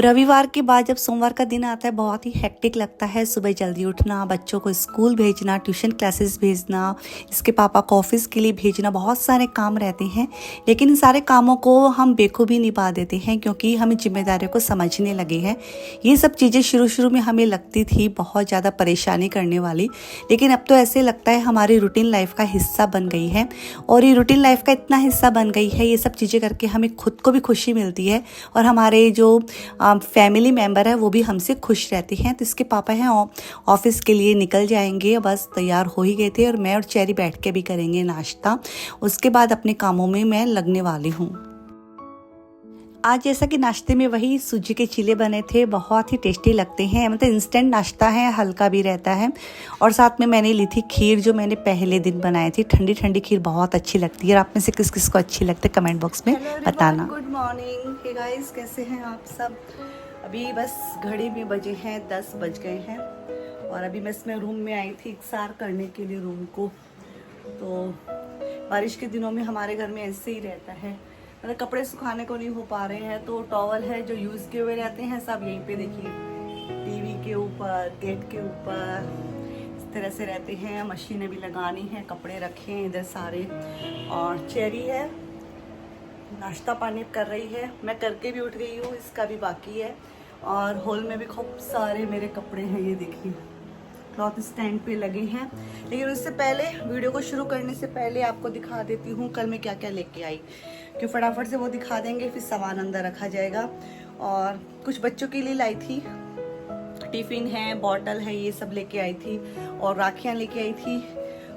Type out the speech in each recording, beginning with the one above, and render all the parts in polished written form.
रविवार के बाद जब सोमवार का दिन आता है बहुत ही हेक्टिक लगता है। सुबह जल्दी उठना, बच्चों को स्कूल भेजना, ट्यूशन क्लासेस भेजना, इसके पापा को ऑफिस के लिए भेजना, बहुत सारे काम रहते हैं। लेकिन इन सारे कामों को हम बेखूबी निभा देते हैं क्योंकि हम जिम्मेदारियों को समझने लगे हैं। ये सब चीज़ें शुरू में हमें लगती थी बहुत ज़्यादा परेशानी करने वाली, लेकिन अब तो ऐसे लगता है हमारी रूटीन लाइफ का हिस्सा बन गई है। और ये रूटीन लाइफ का इतना हिस्सा बन गई है, ये सब चीज़ें करके हमें खुद को भी खुशी मिलती है और हमारे जो फैमिली मेम्बर है वो भी हमसे खुश रहते हैं। तो इसके पापा हैं ऑफिस के लिए निकल जाएंगे, बस तैयार हो ही गए थे और मैं और चेरी बैठ के भी करेंगे नाश्ता। उसके बाद अपने कामों में मैं लगने वाली हूँ। आज जैसा कि नाश्ते में वही सूजी के चीले बने थे, बहुत ही टेस्टी लगते हैं। मतलब इंस्टेंट नाश्ता है, हल्का भी रहता है। और साथ में मैंने ली थी खीर जो मैंने पहले दिन बनाई थी। ठंडी ठंडी खीर बहुत अच्छी लगती है। और आप में से किस किस को अच्छी लगती है कमेंट बॉक्स में बताना। गुड मॉर्निंग, हे गाइस, कैसे हैं आप सब। अभी बस घड़ी में बजे हैं 10 बज गए हैं और अभी मैं इसमें रूम में आई थी इक्सार करने के लिए रूम को। तो बारिश के दिनों में हमारे घर में ऐसे ही रहता है, मतलब कपड़े सुखाने को नहीं हो पा रहे हैं तो टॉवल है जो यूज़ किए हुए रहते हैं सब यहीं पे देखिए, टीवी के ऊपर, गेट के ऊपर इस तरह से रहते हैं। मशीनें भी लगानी है, कपड़े रखे हैं इधर सारे। और चेरी है, नाश्ता पानी कर रही है, मैं करके भी उठ गई हूँ, इसका भी बाकी है। और हॉल में भी खूब सारे मेरे कपड़े हैं, ये देखिए क्लॉथ स्टैंड पे लगे हैं। लेकिन उससे पहले, वीडियो को शुरू करने से पहले आपको दिखा देती हूँ कल मैं क्या क्या लेके आई, कि फटाफट से वो दिखा देंगे, फिर सामान अंदर रखा जाएगा। और कुछ बच्चों के लिए लाई थी, टिफ़िन है, बॉटल है, ये सब लेके आई थी। और राखियाँ लेके आई थी।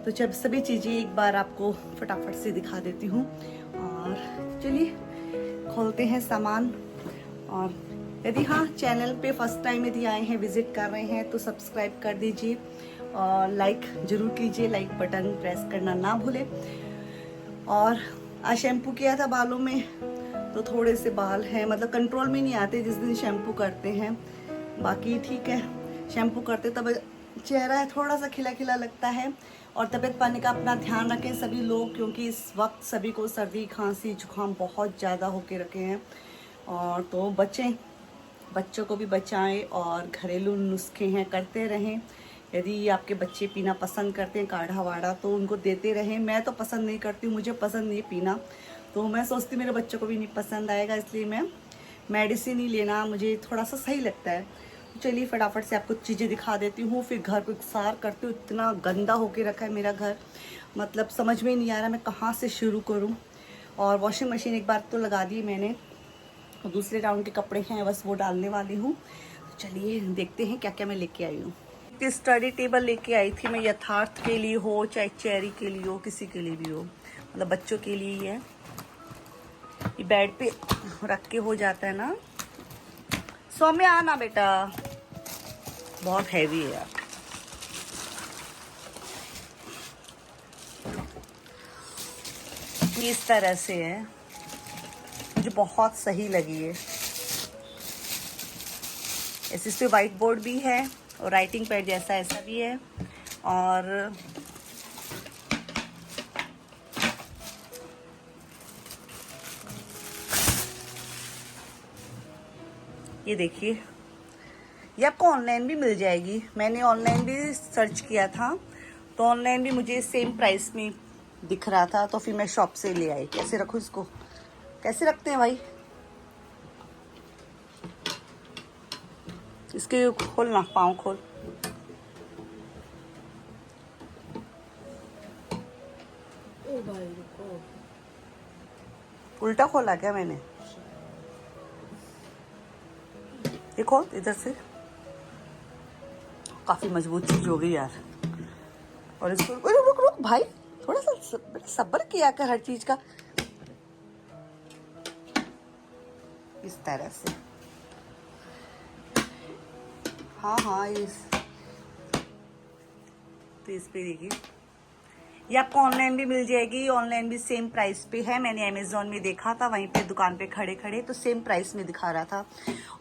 तो जब सभी चीज़ें एक बार आपको फटाफट से दिखा देती हूँ। और चलिए खोलते हैं सामान। और यदि हाँ चैनल पे फर्स्ट टाइम यदि आए हैं, विजिट कर रहे हैं तो सब्सक्राइब कर दीजिए और लाइक ज़रूर कीजिए, लाइक बटन प्रेस करना ना भूलें। और आज शैम्पू किया था बालों में तो थोड़े से बाल हैं, मतलब कंट्रोल में नहीं आते जिस दिन शैम्पू करते हैं। बाकी ठीक है, शैम्पू करते तब चेहरा थोड़ा सा खिला खिला लगता है। और तबीयत पानी का अपना ध्यान रखें सभी लोग, क्योंकि इस वक्त सभी को सर्दी, खांसी, जुकाम बहुत ज़्यादा होके रखे हैं। और तो बच्चों को भी बचाएं और घरेलू नुस्खे हैं करते रहें। यदि आपके बच्चे पीना पसंद करते हैं काढ़ा वाढ़ा तो उनको देते रहें। मैं तो पसंद नहीं करती हूँ, मुझे पसंद नहीं पीना, तो मैं सोचती मेरे बच्चों को भी नहीं पसंद आएगा, इसलिए मैं मेडिसिन ही लेना मुझे थोड़ा सा सही लगता है। तो चलिए फटाफट से आपको चीज़ें दिखा देती हूँ, फिर घर को इकसार करती हूँ। इतना गंदा होके रखा है मेरा घर, मतलब समझ में नहीं आ रहा मैं कहाँ से शुरू करूँ। और वॉशिंग मशीन एक बार तो लगा दी मैंने, तो दूसरे राउंड के कपड़े हैं बस वो डालने वाली हूँ। तो चलिए देखते हैं क्या क्या मैं लेके आई हूँ। स्टडी टेबल लेके आई थी मैं, यथार्थ के लिए हो चाहे चेरी के लिए हो, किसी के लिए भी हो, मतलब बच्चों के लिए ही है। ये बेड पे रख के हो जाता है ना। सौम्या आना बेटा, बहुत हैवी है यार। इस तरह से है, मुझे बहुत सही लगी है। इस पे वाइट बोर्ड भी है और राइटिंग पैड जैसा ऐसा भी है। और ये देखिए, ये आपको ऑनलाइन भी मिल जाएगी। मैंने ऑनलाइन भी सर्च किया था तो ऑनलाइन भी मुझे सेम प्राइस में दिख रहा था, तो फिर मैं शॉप से ले आई। कैसे रखूँ इसको, कैसे रखते हैं भाई, इसके खोल ना, पाँव खोल। ओ भाई रुको, उल्टा खोला क्या मैंने, ये खोल इधर से। काफी मजबूत चीज हो गई यार। और इसको रुक रुक भाई, थोड़ा सा सब्र किया कर हर चीज का। इस तरह से, हाँ तो इस पे देखिए, ये आपको ऑनलाइन भी मिल जाएगी। ऑनलाइन भी सेम प्राइस पे है, मैंने अमेजोन में देखा था, वहीं पे दुकान पे खड़े खड़े तो सेम प्राइस में दिखा रहा था।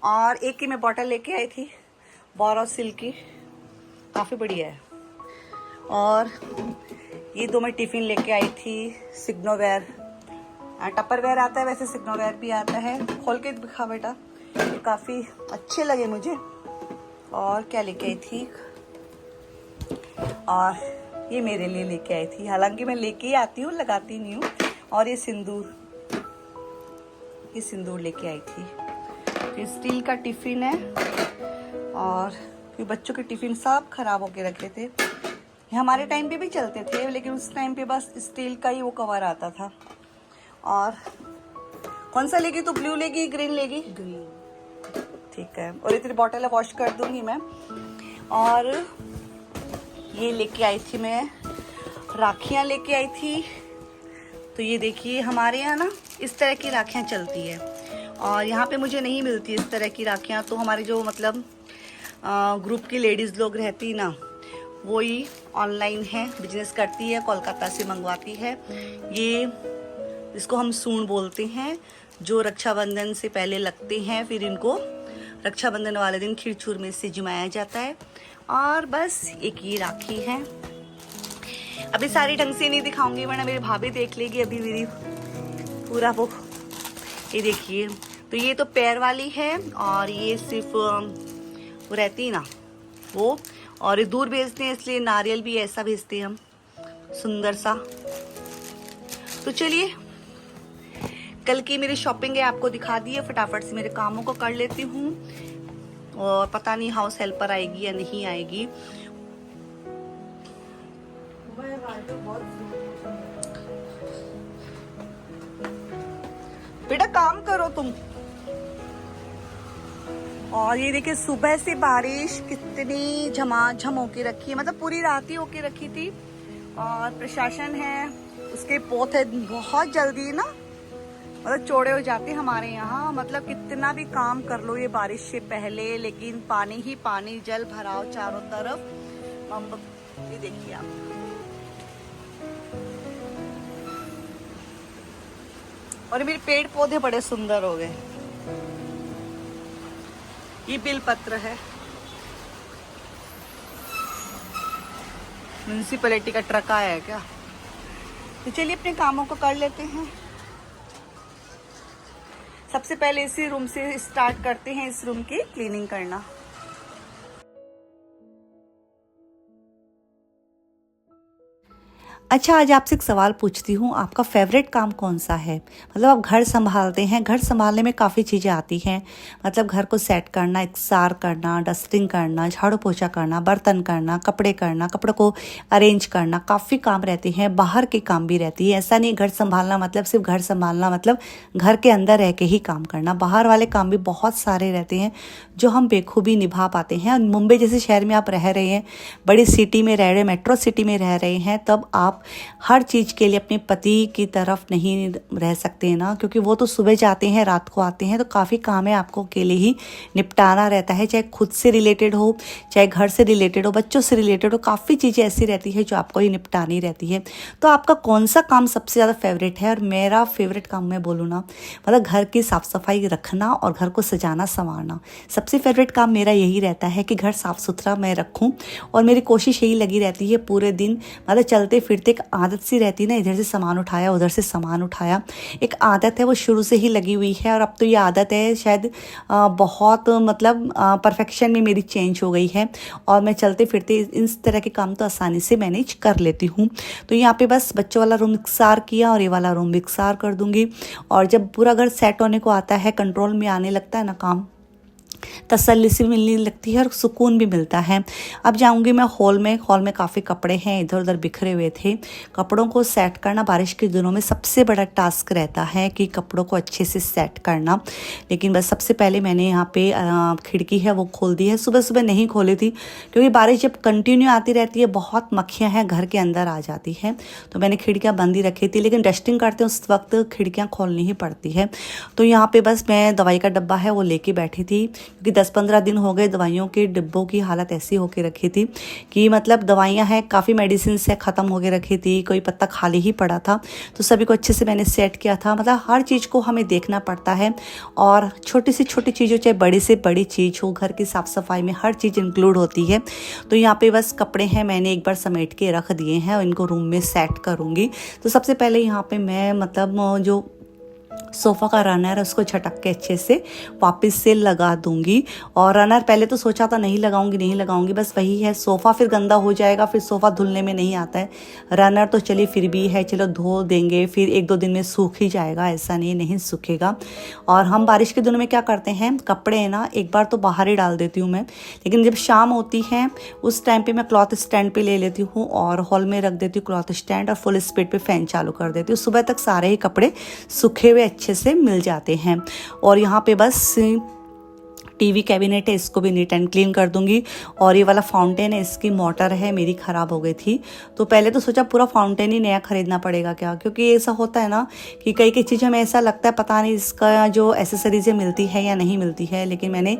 और एक की मैं बॉटल लेके आई थी, बोरोसिल की, काफ़ी बढ़िया है। और ये दो मैं टिफ़िन लेके आई थी, सिग्नोवेयर, टपरवेयर आता है, वैसे सिग्नोवेयर भी आता है। खोल के दिखा बेटा, काफ़ी अच्छे लगे मुझे। और क्या लेके आई थी, और ये मेरे लिए लेके आई थी, हालांकि मैं लेके ही आती हूँ, लगाती नहीं हूँ। और ये सिंदूर लेके आई थी। ये स्टील का टिफ़िन है, और फिर बच्चों के टिफ़िन सब खराब होके रखे थे। ये हमारे टाइम पे भी चलते थे, लेकिन उस टाइम पे बस स्टील का ही वो कवर आता था। और कौन सा लेगी तो, ब्लू लेगी ग्रीन लेगी? ग्रीन, ठीक है। और ये तेरी बॉटल वॉश कर दूंगी मैं। और ये लेके आई थी मैं, राखियाँ लेके आई थी। तो ये देखिए, हमारे यहाँ ना इस तरह की राखियाँ चलती है, और यहाँ पे मुझे नहीं मिलती इस तरह की राखियाँ। तो हमारे जो मतलब ग्रुप की लेडीज़ लोग रहती ना, वो ही ऑनलाइन है, बिजनेस करती है, कोलकाता से मंगवाती है। ये इसको हम सूंड बोलते हैं, जो रक्षाबंधन से पहले लगते हैं, फिर इनको रक्षाबंधन वाले दिन खीर-चूर में से जमाया जाता है। और बस एक ये राखी है। अभी सारी ढंग से नहीं दिखाऊंगी, वरना मेरी भाभी देख लेगी अभी मेरी पूरा वो। ये देखिए, तो ये तो पैर वाली है, और ये सिर्फ वो रहती है ना वो। और ये दूर भेजते हैं, इसलिए नारियल भी ऐसा भेजते हैं हम, सुंदर सा। तो चलिए, कल की मेरी शॉपिंग है आपको दिखा दी है। फटाफट से मेरे कामों को कर लेती हूँ, और पता नहीं हाउस हेल्पर आएगी या नहीं आएगी। बेटा काम करो तुम। और ये देखिए, सुबह से बारिश कितनी झमाझम होके रखी है, मतलब पूरी रात ही होके रखी थी। और प्रशासन है, उसके पोत है, बहुत जल्दी ना मतलब चौड़े हो जाते हमारे यहाँ। मतलब कितना भी काम कर लो ये बारिश से पहले, लेकिन पानी ही पानी, जल भराव चारों तरफ। ये देखिए आप, और मेरे पेड़ पौधे बड़े सुंदर हो गए। ये बिल पत्र है, म्यूनिसिपैलिटी का ट्रक आया है क्या? तो चलिए अपने कामों को कर लेते हैं। सबसे पहले इसी रूम से स्टार्ट करते हैं, इस रूम की क्लीनिंग करना। अच्छा, आज आपसे एक सवाल पूछती हूँ, आपका फेवरेट काम कौन सा है? मतलब आप घर संभालते हैं, घर संभालने में काफ़ी चीज़ें आती हैं। मतलब घर को सेट करना, इकसार करना, डस्टिंग करना, झाड़ू पोछा करना, बर्तन करना, कपड़े करना, कपड़ों को अरेंज करना, काफ़ी काम रहते हैं। बाहर के काम भी रहती है। ऐसा नहीं घर संभालना मतलब सिर्फ घर संभालना, मतलब घर के अंदर रह के ही काम करना। बाहर वाले काम भी बहुत सारे रहते हैं जो हम बेखूबी निभा पाते हैं। मुंबई जैसे शहर में आप रह रहे हैं, बड़ी सिटी में रह रहे हैं, मेट्रो सिटी में रह रहे हैं, तब आप हर चीज़ के लिए अपने पति की तरफ नहीं रह सकते हैं ना, क्योंकि वो तो सुबह जाते हैं, रात को आते हैं। तो काफ़ी काम है आपको अकेले ही निपटाना रहता है, चाहे खुद से रिलेटेड हो, चाहे घर से रिलेटेड हो, बच्चों से रिलेटेड हो। काफ़ी चीज़ें ऐसी रहती है जो आपको ही निपटानी रहती है। तो आपका कौन सा काम सबसे ज़्यादा फेवरेट है? और मेरा फेवरेट काम मैं बोलूँ ना, मतलब घर की साफ़ सफाई रखना और घर को सजाना संवारना। सबसे फेवरेट काम मेरा यही रहता है कि घर साफ़ सुथरा मैं रखूँ, और मेरी कोशिश यही लगी रहती है पूरे दिन। मतलब चलते फिरते एक आदत सी रहती है ना, इधर से सामान उठाया, उधर से सामान उठाया, एक आदत है, वो शुरू से ही लगी हुई है। और अब तो ये आदत है शायद बहुत मतलब परफेक्शन में मेरी चेंज हो गई है, और मैं चलते फिरते इस तरह के काम तो आसानी से मैनेज कर लेती हूँ। तो यहाँ पे बस बच्चों वाला रूम इकसार किया, और ये वाला रूम भी इकसार कर दूँगी। और जब पूरा घर सेट होने को आता है, कंट्रोल में आने लगता है ना काम, तसल्ली से मिलने लगती है और सुकून भी मिलता है। अब जाऊंगी मैं हॉल में काफ़ी कपड़े हैं, इधर उधर बिखरे हुए थे। कपड़ों को सेट करना बारिश के दिनों में सबसे बड़ा टास्क रहता है कि कपड़ों को अच्छे से सेट करना। लेकिन बस सबसे पहले मैंने यहाँ पे खिड़की है वो खोल दी है। सुबह सुबह नहीं खोली थी, क्योंकि बारिश जब कंटिन्यू आती रहती है, बहुत मक्खियाँ हैं घर के अंदर आ जाती है, तो मैंने खिड़कियाँ बंद ही रखी थी। लेकिन डस्टिंग करते उस वक्त खिड़कियाँ खोलनी ही पड़ती है। तो यहाँ पे बस मैं दवाई का डब्बा है वो लेके बैठी थी, क्योंकि 10-15 दिन हो गए दवाइयों के डिब्बों की हालत ऐसी होके रखी थी कि मतलब दवाइयाँ हैं, काफ़ी मेडिसिन से ख़त्म होके रखी थी, कोई पत्ता खाली ही पड़ा था। तो सभी को अच्छे से मैंने सेट किया था। मतलब हर चीज़ को हमें देखना पड़ता है, और छोटी से छोटी चीज़ हो चाहे बड़ी से बड़ी चीज़ हो, घर की साफ़ सफाई में हर चीज़ इंक्लूड होती है। तो यहाँ पे बस कपड़े हैं, मैंने एक बार समेट के रख दिए हैं और इनको रूम में सेट करूँगी। तो सबसे पहले यहाँ पे मैं मतलब जो सोफ़ा का रनर है उसको झटक के अच्छे से वापस से लगा दूंगी। और रनर पहले तो सोचा था नहीं लगाऊंगी, बस वही है, सोफ़ा फिर गंदा हो जाएगा, फिर सोफ़ा धुलने में नहीं आता है। रनर तो चलिए फिर भी है, चलो धो देंगे, फिर 1-2 दिन में सूख ही जाएगा, ऐसा नहीं सूखेगा। और हम बारिश के दिनों में क्या करते हैं, कपड़े हैं ना एक बार तो बाहर ही डाल देती हूँ मैं, लेकिन जब शाम होती है उस टाइम पे मैं क्लॉथ स्टैंड पे ले लेती हूँ और हॉल में रख देती हूँ क्लॉथ स्टैंड, और फुल स्पीड पे फ़ैन चालू कर देती हूँ। सुबह तक सारे ही कपड़े सूखे हुए अच्छे से मिल जाते हैं। और यहाँ पे बस टीवी कैबिनेट है, इसको भी नीट एंड क्लीन कर दूंगी। और ये वाला फाउंटेन है, इसकी मोटर है मेरी ख़राब हो गई थी, तो पहले तो सोचा पूरा फाउंटेन ही नया खरीदना पड़ेगा क्या, क्योंकि ऐसा होता है ना कि कई चीज़ें हमें ऐसा लगता है पता नहीं इसका जो एसेसरीज़ें मिलती है या नहीं मिलती है, लेकिन मैंने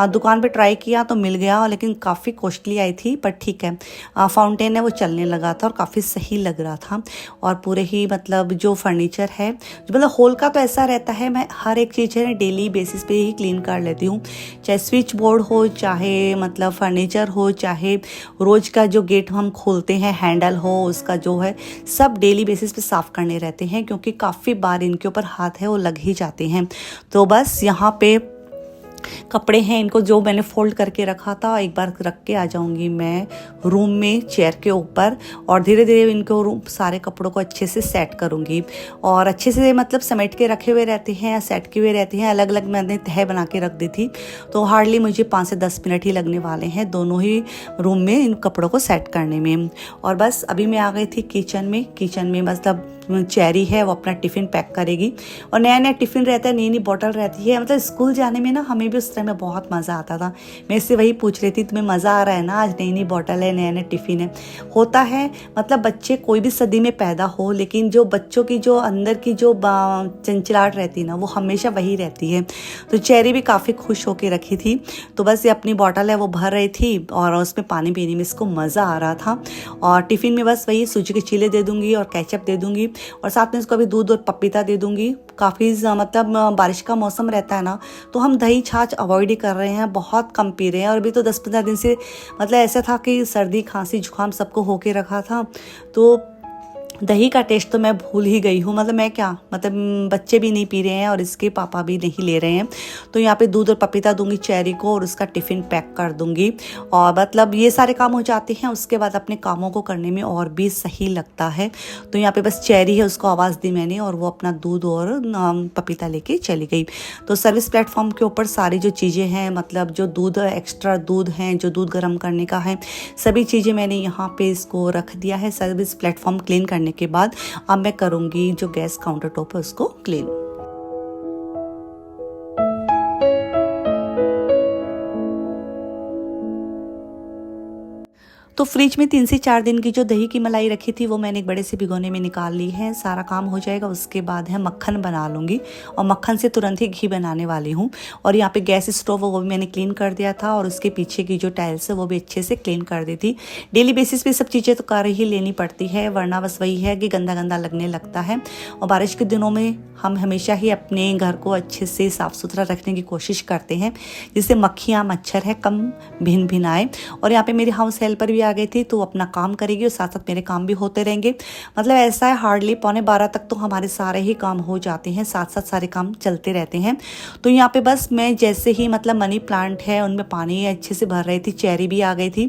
दुकान पे ट्राई किया तो मिल गया, लेकिन काफ़ी कॉस्टली आई थी, पर ठीक है फाउंटेन है वो चलने लगा था और काफ़ी सही लग रहा था। और पूरे ही मतलब जो फर्नीचर है, मतलब होल का तो ऐसा रहता है, मैं हर एक चीज़ है डेली बेसिस पे ही क्लीन कर लेती हूँ, चाहे स्विच बोर्ड हो, चाहे मतलब फर्नीचर हो, चाहे रोज का जो गेट हम खोलते हैं हैंडल हो, उसका जो है सब डेली बेसिस पे साफ़ करने रहते हैं, क्योंकि काफ़ी बार इनके ऊपर हाथ है वो लग ही जाते हैं। तो बस यहाँ पे कपड़े हैं, इनको जो मैंने फोल्ड करके रखा था एक बार रख के आ जाऊंगी मैं रूम में चेयर के ऊपर, और धीरे धीरे इनको सारे कपड़ों को अच्छे से सेट करूंगी। और अच्छे से मतलब समेट के रखे हुए रहते हैं या सेट किए हुए रहते हैं, अलग अलग मैंने तह बना के रख दी थी, तो हार्डली मुझे 5 से 10 मिनट ही लगने वाले हैं दोनों ही रूम में इन कपड़ों को सेट करने में। और बस अभी मैं आ गई थी किचन में मतलब चेरी है वो अपना टिफ़िन पैक करेगी, और नया नया टिफ़िन रहता है, नई नई बॉटल रहती है, मतलब स्कूल जाने में ना हमें भी उस टाइम में बहुत मज़ा आता था। मैं इससे वही पूछ रही थी तुम्हें मज़ा आ रहा है ना, आज नई नई बॉटल है, नया नया टिफ़िन है। होता है मतलब बच्चे कोई भी सदी में पैदा हो, लेकिन जो बच्चों की जो अंदर की जो चंचलाहट रहती है ना वो हमेशा वही रहती है। तो चेरी भी काफ़ी खुश होकर रखी थी, तो बस ये अपनी बॉटल है वो भर रही थी और उसमें पानी पीने में इसको मज़ा आ रहा था। और टिफ़िन में बस वही सूजी के चीले दे दूँगी और केचप दे दूँगी, और साथ में इसको अभी दूध और पपीता दे दूँगी। काफ़ी मतलब बारिश का मौसम रहता है ना, तो हम दही छाछ अवॉइड ही कर रहे हैं, बहुत कम पी रहे हैं। और अभी तो 10-15 दिन से मतलब ऐसा था कि सर्दी खांसी जुकाम सबको होके रखा था, तो दही का टेस्ट तो मैं भूल ही गई हूँ। मतलब मैं क्या मतलब बच्चे भी नहीं पी रहे हैं और इसके पापा भी नहीं ले रहे हैं, तो यहाँ पे दूध और पपीता दूंगी चेरी को और उसका टिफ़िन पैक कर दूंगी। और मतलब ये सारे काम हो जाते हैं, उसके बाद अपने कामों को करने में और भी सही लगता है। तो यहाँ पे बस चेरी है उसको आवाज़ दी मैंने और वो अपना दूध और पपीता लेके चली गई। तो सर्विस प्लेटफॉर्म के ऊपर सारी जो चीज़ें हैं, मतलब जो दूध एक्स्ट्रा दूध हैं, जो दूध गर्म करने का है, सभी चीज़ें मैंने यहाँ पे इसको रख दिया है। सर्विस प्लेटफॉर्म क्लीन करने के बाद अब मैं करूंगी जो गैस काउंटर टॉप है उसको क्लीन। तो फ्रिज में 3 से 4 दिन की जो दही की मलाई रखी थी वो मैंने एक बड़े से भिगोने में निकाल ली है। सारा काम हो जाएगा, उसके बाद है मक्खन बना लूँगी, और मक्खन से तुरंत ही घी बनाने वाली हूँ। और यहाँ पे गैस स्टोव वो भी मैंने क्लीन कर दिया था, और उसके पीछे की जो टाइल्स है वो भी अच्छे से क्लीन कर दी थी। डेली बेसिस पे सब चीज़ें तो कर ही लेनी पड़ती है, वरना बस वही है कि गंदा गंदा लगने लगता है। और बारिश के दिनों में हम हमेशा ही अपने घर को अच्छे से साफ़ सुथरा रखने की कोशिश करते हैं, जिससे मक्खियाँ मच्छर है कम भिन आए। और यहाँ पे मेरी हाउस हेल्पर भी आ गई थी, तो अपना काम करेगी और साथ साथ मेरे काम भी होते रहेंगे। मतलब ऐसा है हार्डली 11:45 तक तो हमारे सारे ही काम हो जाते हैं, साथ साथ सारे काम चलते रहते हैं। तो यहाँ पे बस मैं जैसे ही मतलब मनी प्लांट है उनमें पानी अच्छे से भर रही थी, चेरी भी आ गई थी,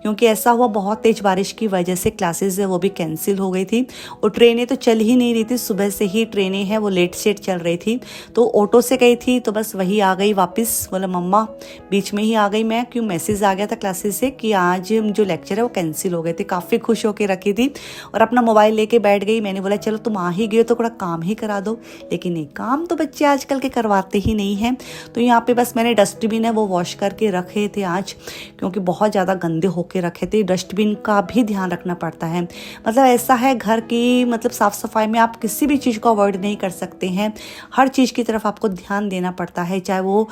क्योंकि ऐसा हुआ बहुत तेज बारिश की वजह से क्लासेस है वो भी कैंसिल हो गई थी, और ट्रेनें तो चल ही नहीं रही थी। सुबह से ही ट्रेनें हैं वो लेट सेट चल रही थी, तो ऑटो से गई थी, तो बस वही आ गई वापस। बोला मम्मा बीच में ही आ गई मैं, क्यों मैसेज आ गया था क्लासेस से कि आज जो लेक्चर है वो कैंसिल हो गए थे। काफ़ी खुश होकर रखी थी और अपना मोबाइल लेके बैठ गई। मैंने बोला चलो तुम आ ही गए तो थोड़ा काम ही करा दो, लेकिन नहीं, काम तो बच्चे आजकल के करवाते ही नहीं हैं। तो यहाँ पे बस मैंने डस्टबिन है वो वॉश करके रखे थे आज, क्योंकि बहुत ज़्यादा गंदे होके रखे थे। डस्टबिन का भी ध्यान रखना पड़ता है। मतलब ऐसा है घर की मतलब साफ़ सफाई में आप किसी भी चीज़ को अवॉइड नहीं कर सकते हैं, हर चीज़ की तरफ आपको ध्यान देना पड़ता है, चाहे वो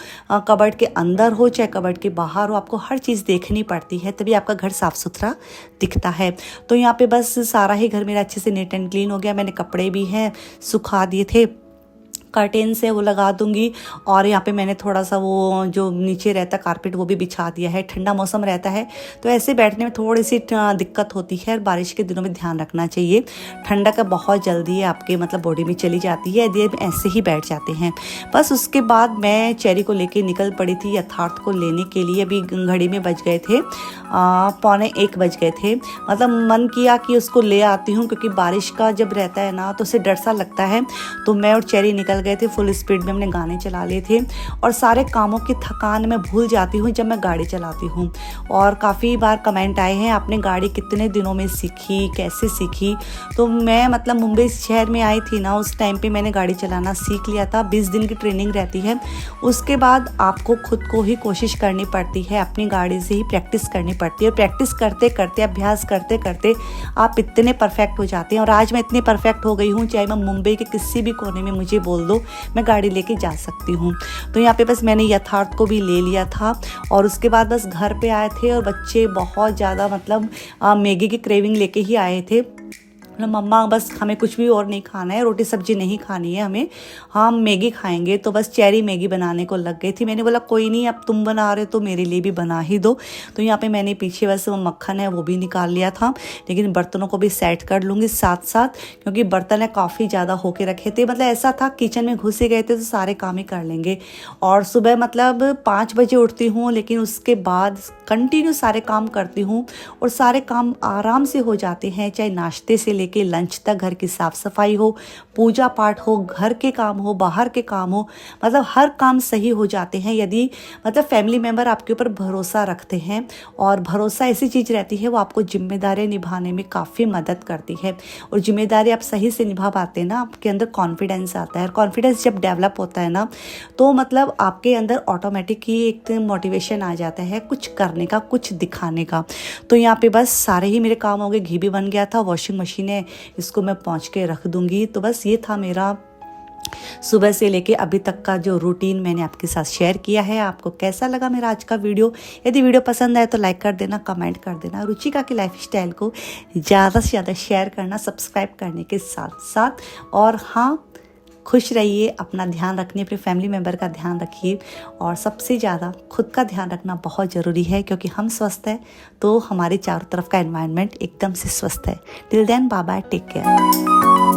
कबर्ड के अंदर हो चाहे कबर्ड के बाहर हो, आपको हर चीज़ देखनी पड़ती है, तभी आपका घर साफ़ सुथरा दिखता है। तो यहाँ पे बस सारा ही घर मेरा अच्छे से नीट एंड क्लीन हो गया। मैंने कपड़े भी हैं सुखा दिए थे, कर्टेन से वो लगा दूंगी। और यहाँ पे मैंने थोड़ा सा वो जो नीचे रहता कारपेट वो भी बिछा दिया है। ठंडा मौसम रहता है तो ऐसे बैठने में थोड़ी सी दिक्कत होती है। बारिश के दिनों में ध्यान रखना चाहिए, ठंडा का बहुत जल्दी है आपके मतलब बॉडी में चली जाती है यदि ऐसे ही बैठ जाते हैं। बस उसके बाद मैं चेरी को लेके निकल पड़ी थी यथार्थ को लेने के लिए। अभी घड़ी में बज गए थे 12:45 बज गए थे। मतलब मन किया कि उसको ले आती हूँ, क्योंकि बारिश का जब रहता है ना तो उसे डर सा लगता है। तो मैं और चेरी निकल गए थे फुल स्पीड में, हमने गाने चला लिए थे। और सारे कामों की थकान मैं भूल जाती हूँ जब मैं गाड़ी चलाती हूँ। और काफ़ी बार कमेंट आए हैं आपने गाड़ी कितने दिनों में सीखी, कैसे सीखी। तो मैं मतलब मुंबई शहर में आई थी ना, उस टाइम पे मैंने गाड़ी चलाना सीख लिया था। 20 दिन की ट्रेनिंग रहती है, उसके बाद आपको खुद को ही कोशिश करनी पड़ती है, अपनी गाड़ी से ही प्रैक्टिस करनी पड़ती है। प्रैक्टिस करते करते, अभ्यास करते करते आप इतने परफेक्ट हो जाते हैं। और आज मैं इतनी परफेक्ट हो गई हूँ, चाहे मैं मुंबई के किसी भी कोने में मुझे बोल दो, मैं गाड़ी लेके जा सकती हूँ। तो यहाँ पे बस मैंने यथार्थ को भी ले लिया था और उसके बाद बस घर पे आए थे। और बच्चे बहुत ज़्यादा मतलब मैगी की क्रेविंग लेके ही आए थे। मम्मा बस हमें कुछ भी और नहीं खाना है, रोटी सब्जी नहीं खानी है हमें, हम मैगी खाएंगे। तो बस चेरी मैगी बनाने को लग गई थी। मैंने बोला कोई नहीं, अब तुम बना रहे हो तो मेरे लिए भी बना ही दो। तो यहाँ पे मैंने पीछे बस वो मक्खन है वो भी निकाल लिया था, लेकिन बर्तनों को भी सेट कर लूँगी साथ साथ, क्योंकि बर्तन काफ़ी ज़्यादा होके रखे थे। मतलब ऐसा था किचन में घुसे गए थे तो सारे काम ही कर लेंगे। और सुबह मतलब 5 बजे उठती हूँ, लेकिन उसके बाद कंटिन्यू सारे काम करती हूँ और सारे काम आराम से हो जाते हैं। चाहे नाश्ते से लेके लंच तक, घर की साफ सफाई हो, पूजा पाठ हो, घर के काम हो, बाहर के काम हो, मतलब हर काम सही हो जाते हैं यदि मतलब फैमिली मेम्बर आपके ऊपर भरोसा रखते हैं। और भरोसा ऐसी चीज़ रहती है वो आपको जिम्मेदारी निभाने में काफ़ी मदद करती है। और जिम्मेदारी आप सही से निभा पाते हैं ना, आपके अंदर कॉन्फिडेंस आता है। कॉन्फिडेंस जब डेवलप होता है ना तो मतलब आपके अंदर ऑटोमेटिक ही एक मोटिवेशन आ जाता है कुछ करने का, कुछ दिखाने का। तो यहाँ पे बस सारे ही मेरे काम हो गए। घी भी बन गया था, वॉशिंग मशीन है, इसको मैं पहुँच के रख दूँगी। तो बस ये था मेरा सुबह से लेके अभी तक का जो रूटीन मैंने आपके साथ शेयर किया है। आपको कैसा लगा मेरा आज का वीडियो? यदि वीडियो पसंद आए तो लाइक कर देना, कमेंट कर देना। रुचिका की लाइफस्टाइल को ज़्यादा से ज़्यादा शेयर करना, सब्सक्राइब करने के साथ साथ। और हाँ, खुश रहिए, अपना ध्यान रखिए, अपने फैमिली मेम्बर का ध्यान रखिए। और सबसे ज़्यादा खुद का ध्यान रखना बहुत ज़रूरी है, क्योंकि हम स्वस्थ हैं तो हमारे चारों तरफ का एनवायरनमेंट एकदम से स्वस्थ है। Till then, bye bye, take care.